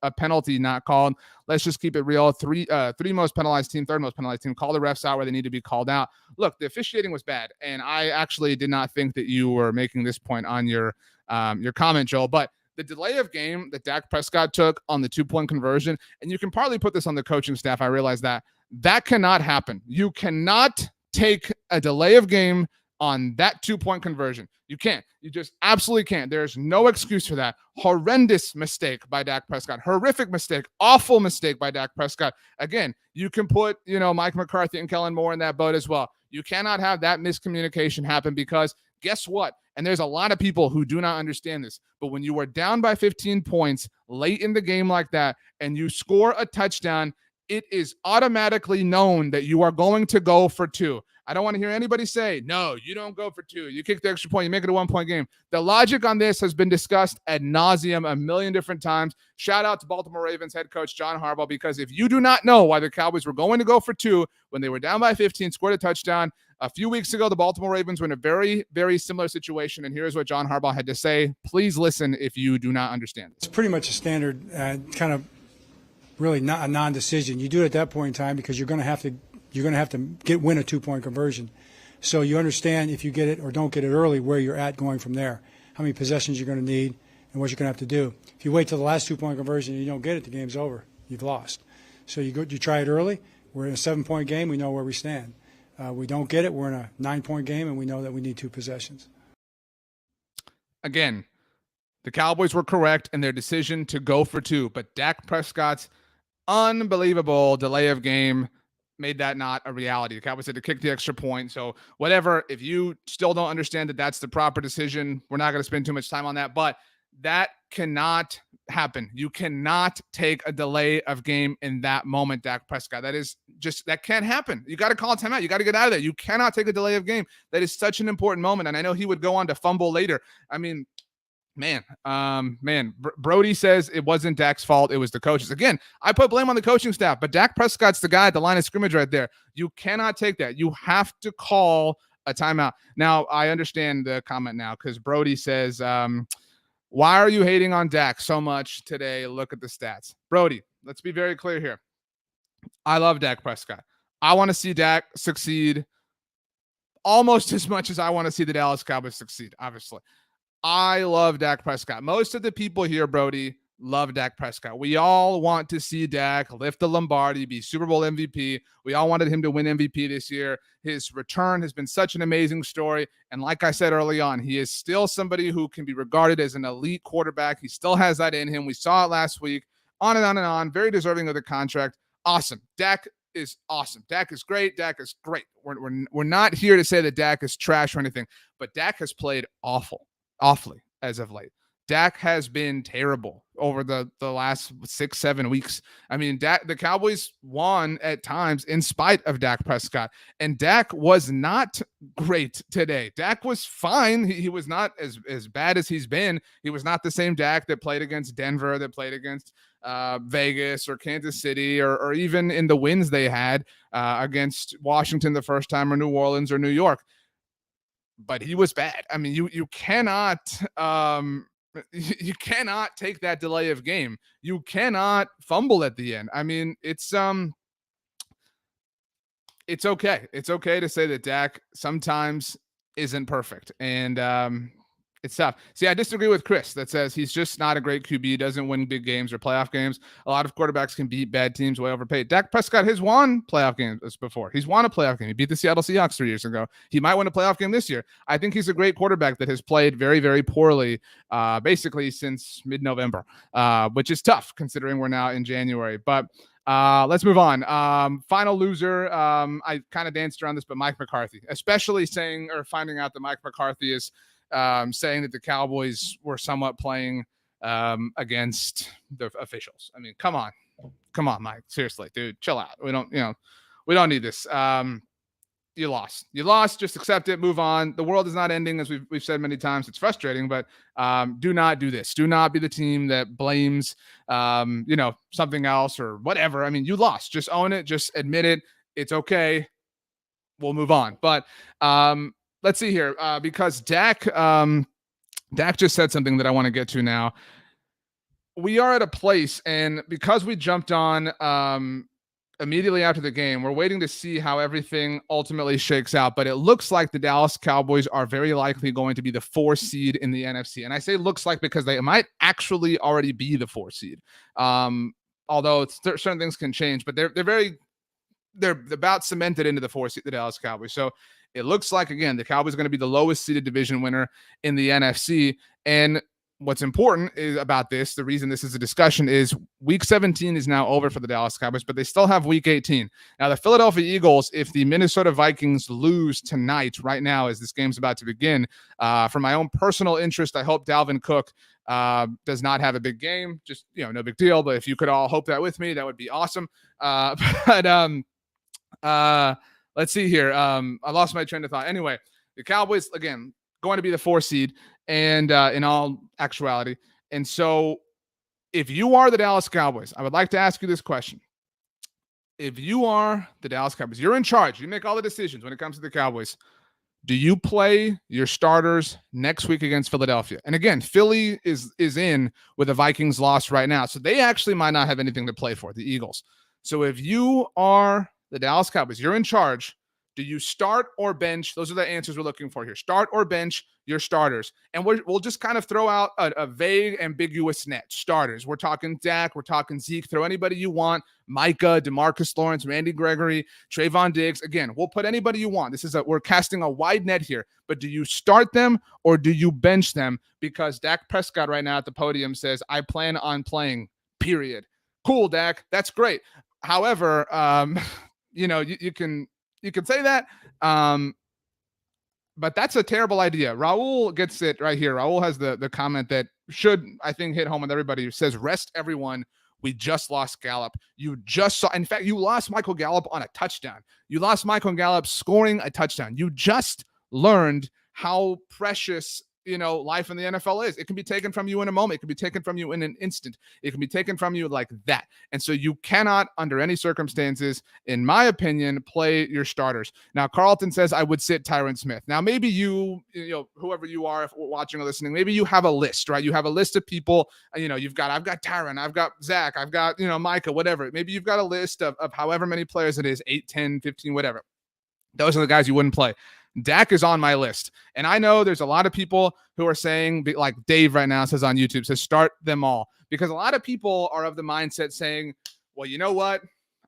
a penalty not called. Let's just keep it real. Three most penalized team, third most penalized team. Call the refs out where they need to be called out. Look, the officiating was bad, and I actually did not think that you were making this point on your comment, Joel. But the delay of game that Dak Prescott took on the 2-point conversion, and you can partly put this on the coaching staff. I realize that cannot happen. You cannot take a delay of game on that 2-point conversion. You can't. You just absolutely can't. There's no excuse for that. Horrendous mistake by Dak Prescott. Horrific mistake. Awful mistake by Dak Prescott. Again, you can put, Mike McCarthy and Kellen Moore in that boat as well. You cannot have that miscommunication happen because guess what? And there's a lot of people who do not understand this, but when you are down by 15 points late in the game like that and you score a touchdown, it is automatically known that you are going to go for 2. I don't want to hear anybody say, no, you don't go for 2. You kick the extra point. You make it a 1-point game. The logic on this has been discussed ad nauseum a million different times. Shout out to Baltimore Ravens head coach John Harbaugh, because if you do not know why the Cowboys were going to go for 2 when they were down by 15, scored a touchdown, a few weeks ago, the Baltimore Ravens were in a very, very similar situation, and here's what John Harbaugh had to say. Please listen if you do not understand. It's pretty much a standard kind of really not a non-decision. You do it at that point in time because you're going to have to win a 2-point conversion. So you understand if you get it or don't get it early where you're at going from there, how many possessions you're going to need and what you're going to have to do. If you wait till the last 2-point conversion and you don't get it, the game's over. You've lost. So you try it early. We're in a 7-point game. We know where we stand. We don't get it. We're in a 9-point game, and we know that we need 2 possessions. Again, the Cowboys were correct in their decision to go for 2, but Dak Prescott's unbelievable delay of game made that not a reality. The Cowboys had to kick the extra point. So whatever, if you still don't understand that that's the proper decision, we're not going to spend too much time on that, but that cannot happen. You cannot take a delay of game in that moment, Dak Prescott. That can't happen. You got to call a timeout. You got to get out of there. You cannot take a delay of game. That is such an important moment. And I know he would go on to fumble later. I mean, Brody says it wasn't Dak's fault. It was the coaches. Again, I put blame on the coaching staff, but Dak Prescott's the guy at the line of scrimmage right there. You cannot take that. You have to call a timeout. Now, I understand the comment now because Brody says, why are you hating on Dak so much today? Look at the stats. Brody, let's be very clear here. I love Dak Prescott. I want to see Dak succeed almost as much as I want to see the Dallas Cowboys succeed, obviously. I love Dak Prescott. Most of the people here, Brody, love Dak Prescott. We all want to see Dak lift the Lombardi, be Super Bowl MVP. We all wanted him to win MVP this year. His return has been such an amazing story. And like I said early on, he is still somebody who can be regarded as an elite quarterback. He still has that in him. We saw it last week. On and on and on. Very deserving of the contract. Awesome. Dak is awesome. Dak is great. Dak is great. We're not here to say that Dak is trash or anything, but Dak has played awfully as of late. Dak has been terrible over the last 6-7 weeks. I mean, the Cowboys won at times in spite of Dak Prescott, and Dak was not great today. Dak was fine. He was not as bad as he's been. He was not the same Dak that played against Denver, that played against Vegas or Kansas City, or even in the wins they had against Washington the first time, or New Orleans or New York. But he was bad. I mean, you cannot you cannot take that delay of game. You cannot fumble at the end. I mean, it's okay. It's okay to say that Dak sometimes isn't perfect, and it's tough. See, I disagree with Chris that says he's just not a great QB, doesn't win big games or playoff games. A lot of quarterbacks can beat bad teams way overpaid. Dak Prescott has won playoff games before. He's won a playoff game. He beat the Seattle Seahawks 3 years ago. He might win a playoff game this year. I think he's a great quarterback that has played very, very poorly basically since mid-November, which is tough considering we're now in January. But let's move on. Final loser. I kind of danced around this, but Mike McCarthy, especially finding out that Mike McCarthy is saying that the Cowboys were somewhat playing against the officials. I mean, come on, Mike. Seriously, dude, chill out. We don't need this. You lost. Just accept it. Move on. The world is not ending, as we've said many times. It's frustrating, but do not do this. Do not be the team that blames something else or whatever. I mean, you lost. Just own it. Just admit it. It's okay. We'll move on. But let's see here, because Dak just said something that I want to get to now. We are at a place, and because we jumped on immediately after the game, we're waiting to see how everything ultimately shakes out. But it looks like the Dallas Cowboys are very likely going to be the 4 seed in the NFC. And I say looks like because they might actually already be the 4 seed. Although certain things can change, but they're about cemented into the 4 seed, the Dallas Cowboys. So it looks like, again, the Cowboys are going to be the lowest seeded division winner in the NFC. And what's important is about this, the reason this is a discussion, is week 17 is now over for the Dallas Cowboys, but they still have week 18. Now, the Philadelphia Eagles, if the Minnesota Vikings lose tonight, right now, as this game's about to begin, for my own personal interest, I hope Dalvin Cook does not have a big game. Just, no big deal. But if you could all hope that with me, that would be awesome. Let's see here. I lost my train of thought. Anyway, the Cowboys, again, going to be the 4 seed, and in all actuality. And so if you are the Dallas Cowboys, I would like to ask you this question. If you are the Dallas Cowboys, you're in charge. You make all the decisions when it comes to the Cowboys. Do you play your starters next week against Philadelphia? And again, Philly is in with a Vikings loss right now. So they actually might not have anything to play for, the Eagles. So if you are the Dallas Cowboys, you're in charge. Do you start or bench? Those are the answers we're looking for here. Start or bench your starters. And we'll just kind of throw out a vague, ambiguous net. Starters. We're talking Dak. We're talking Zeke. Throw anybody you want. Micah, DeMarcus Lawrence, Randy Gregory, Trayvon Diggs. Again, we'll put anybody you want. We're casting a wide net here. But do you start them or do you bench them? Because Dak Prescott right now at the podium says, I plan on playing, . Cool, Dak. That's great. However, you can say that, but that's a terrible idea. Raul gets it right here. Raul has the comment that should, I think, hit home with everybody. Who says, rest everyone. We just lost Gallup. In fact, you lost Michael Gallup on a touchdown. You lost Michael Gallup scoring a touchdown. You just learned how precious life in the NFL is. It can be taken from you in a moment. It can be taken from you in an instant. It can be taken from you like that. And so you cannot, under any circumstances, in my opinion, play your starters. Now, Carlton says, I would sit Tyron Smith. Now, maybe whoever you are, if watching or listening, maybe you have a list, right? You have a list of people, I've got Tyron, I've got Zach, I've got, Micah, whatever. Maybe you've got a list of however many players it is, 8, 10, 15, whatever. Those are the guys you wouldn't play. Dak is on my list. And I know there's a lot of people who are saying, like Dave right now says on YouTube, says start them all. Because a lot of people are of the mindset saying, well, you know what?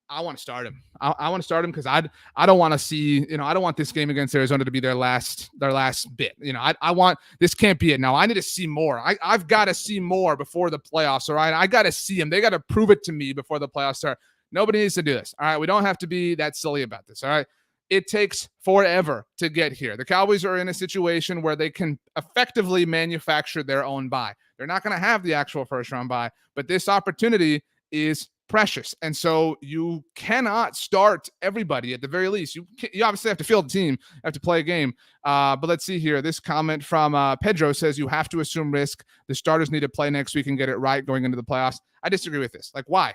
I want to start him. I want to start him because I don't want to see, I don't want this game against Arizona to be their last bit. I want, this can't be it. Now I need to see more. I've got to see more before the playoffs. All right. I got to see him. They got to prove it to me before the playoffs start. Nobody needs to do this. All right. We don't have to be that silly about this. All right. it takes forever to get here. The Cowboys are in a situation where they can effectively manufacture their own bye. They're not going to have the actual first round bye, but this opportunity is precious. And so you cannot start everybody at the very least. You obviously have to field the team, have to play a game. But let's see here. This comment from Pedro says you have to assume risk. The starters need to play next week and get it right going into the playoffs. I disagree with this. Like, why?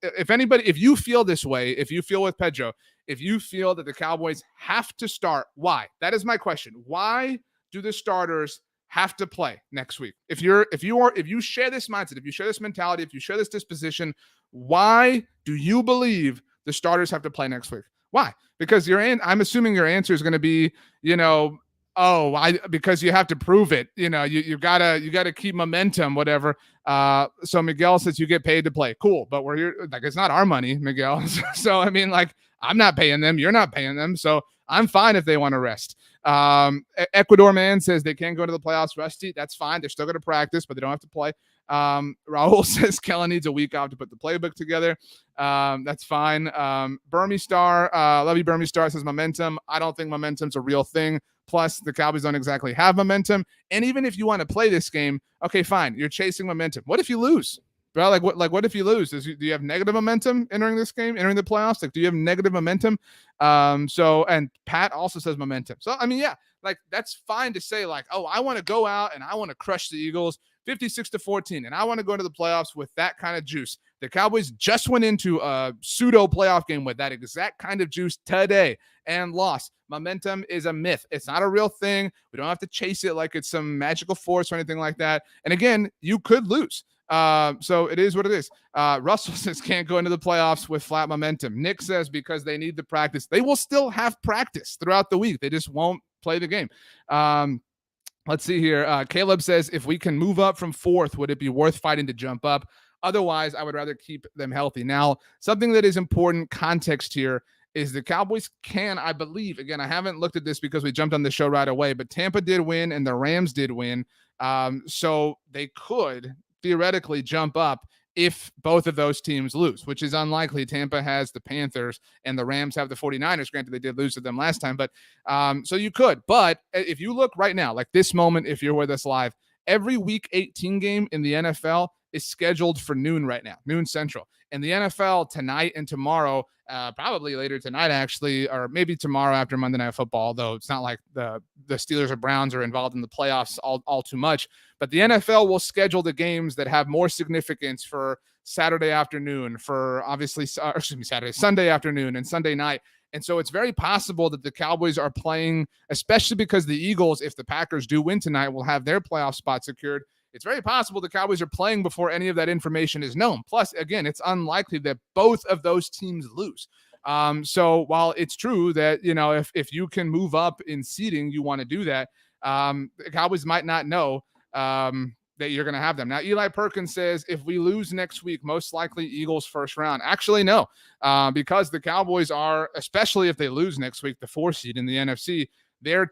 If you feel this way, if you feel with Pedro, if you feel that the Cowboys have to start, why? That is my question. Why do the starters have to play next week? If you share this mindset, if you share this mentality, if you share this disposition, why do you believe the starters have to play next week? Why? Because I'm assuming your answer is going to be, because you have to prove it. You gotta keep momentum, whatever. So Miguel says you get paid to play. Cool, but we're here. Like, it's not our money, Miguel. So I mean, like, I'm not paying them. You're not paying them. So I'm fine if they want to rest. Ecuador man says they can't go to the playoffs rusty. That's fine. They're still going to practice, but they don't have to play. Raul says Kellen needs a week off to put the playbook together. That's fine. Burmy Star, love you, Burmy Star, says momentum. I don't think momentum's a real thing. Plus, the Cowboys don't exactly have momentum. And even if you want to play this game, okay, fine. You're chasing momentum. What if you lose? Bro, what if you lose? Do you have negative momentum entering this game, entering the playoffs? Like, do you have negative momentum? And Pat also says momentum. So, I mean, yeah, like, that's fine to say, like, oh, I want to go out and I want to crush the Eagles 56-14, and I want to go into the playoffs with that kind of juice. The Cowboys just went into a pseudo playoff game with that exact kind of juice today and lost. Momentum is a myth. It's not a real thing. We don't have to chase it like it's some magical force or anything like that. And again, you could lose. So it is what it is. Russell says can't go into the playoffs with flat momentum. Nick says because they need the practice. They will still have practice throughout the week. They just won't play the game. Let's see here. Caleb says if we can move up from 4th, would it be worth fighting to jump up? Otherwise, I would rather keep them healthy. Now, something that is important context here is the Cowboys can, I believe, again, I haven't looked at this because we jumped on the show right away, but Tampa did win and the Rams did win. So they could theoretically jump up if both of those teams lose, which is unlikely. Tampa has the Panthers and the Rams have the 49ers. Granted, they did lose to them last time, but so you could. But if you look right now, like this moment, if you're with us live, every week 18 game in the NFL is scheduled for noon right now, noon Central. And the NFL tonight and tomorrow, probably later tonight, actually, or maybe tomorrow after Monday Night Football, though it's not like the Steelers or Browns are involved in the playoffs all too much. But the NFL will schedule the games that have more significance for Saturday afternoon, for obviously, Sunday afternoon and Sunday night. And so it's very possible that the Cowboys are playing, especially because the Eagles, if the Packers do win tonight, will have their playoff spot secured. It's very possible the Cowboys are playing before any of that information is known. Plus, again, it's unlikely that both of those teams lose. So while it's true that, if you can move up in seeding, you want to do that, the Cowboys might not know that you're going to have them. Now, Eli Perkins says, if we lose next week, most likely Eagles first round. Actually, no, because the Cowboys are, especially if they lose next week, the 4 seed in the NFC, their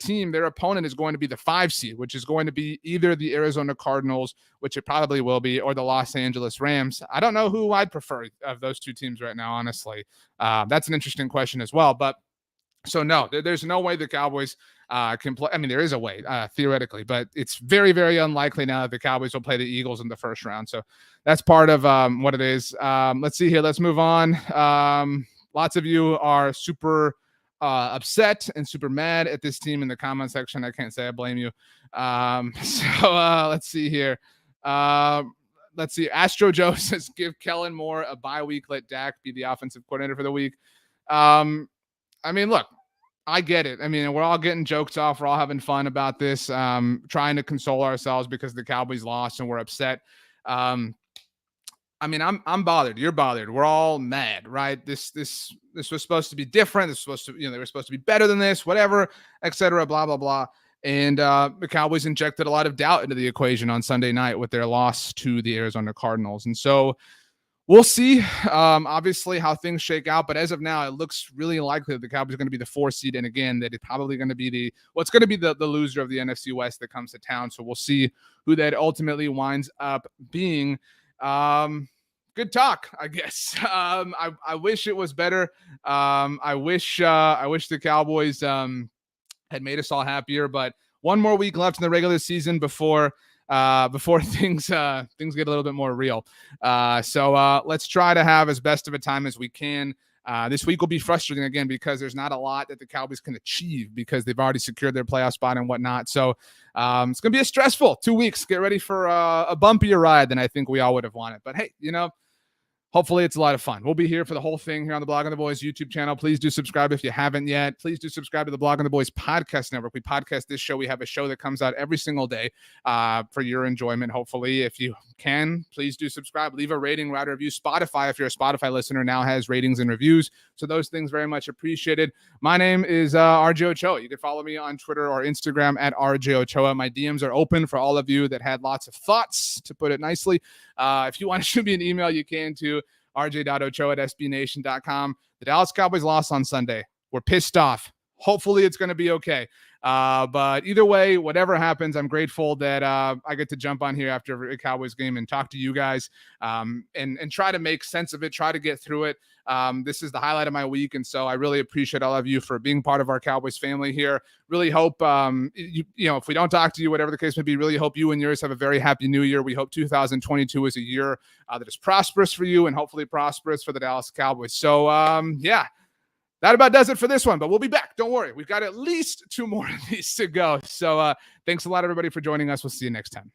opponent is going to be the 5 seed, which is going to be either the Arizona Cardinals, which it probably will be, or the Los Angeles Rams. I don't know who I'd prefer of those two teams right now, honestly. That's an interesting question as well. But so no, there's no way the Cowboys can play. I mean, there is a way theoretically, but it's very, very unlikely now that the Cowboys will play the Eagles in the first round. So that's part of what it is. Let's see here. Let's move on. Lots of you are super upset and super mad at this team in the comment section. I can't say I blame you. Let's see here. Let's see. Astro Joe says give Kellen Moore a bye week. Let Dak be the offensive coordinator for the week. I mean, look, I get it. I mean, we're all getting jokes off. We're all having fun about this, trying to console ourselves because the Cowboys lost and we're upset. I mean, I'm bothered. You're bothered. We're all mad, right? This was supposed to be different. This was supposed to, they were supposed to be better than this, whatever, etc. Blah blah blah. And the Cowboys injected a lot of doubt into the equation on Sunday night with their loss to the Arizona Cardinals, and so we'll see. Obviously, how things shake out, but as of now, it looks really likely that the Cowboys are going to be the 4 seed, and again, that it's probably going to be the loser of the NFC West that comes to town. So we'll see who that ultimately winds up being. good talk, I guess. I wish it was better. I wish the Cowboys had made us all happier, but one more week left in the regular season before things get a little bit more real. So let's try to have as best of a time as we can. This week will be frustrating again because there's not a lot that the Cowboys can achieve because they've already secured their playoff spot and whatnot. So it's going to be a stressful 2 weeks. Get ready for a bumpier ride than I think we all would have wanted. But hey, hopefully it's a lot of fun. We'll be here for the whole thing here on the Blog on the Boys YouTube channel. Please do subscribe if you haven't yet. Please do subscribe to the Blog on the Boys podcast network. We podcast this show. We have a show that comes out every single day for your enjoyment. Hopefully, if you can, please do subscribe. Leave a rating, write a review. Spotify, if you're a Spotify listener, now has ratings and reviews. So those things very much appreciated. My name is RJ Ochoa. You can follow me on Twitter or Instagram at RJ Ochoa. My DMs are open for all of you that had lots of thoughts, to put it nicely. If you want to shoot me an email, you can too. rj.ochoa@sbnation.com. The Dallas Cowboys lost on Sunday. We're pissed off. Hopefully it's going to be okay. But either way, whatever happens, I'm grateful that I get to jump on here after a Cowboys game and talk to you guys and try to make sense of it, try to get through it. This is the highlight of my week, and so I really appreciate all of you for being part of our Cowboys family here. Really hope, if we don't talk to you, whatever the case may be, really hope you and yours have a very happy new year. We hope 2022 is a year that is prosperous for you and hopefully prosperous for the Dallas Cowboys. So, that about does it for this one, but we'll be back. Don't worry. We've got at least 2 more of these to go. So thanks a lot, everybody, for joining us. We'll see you next time.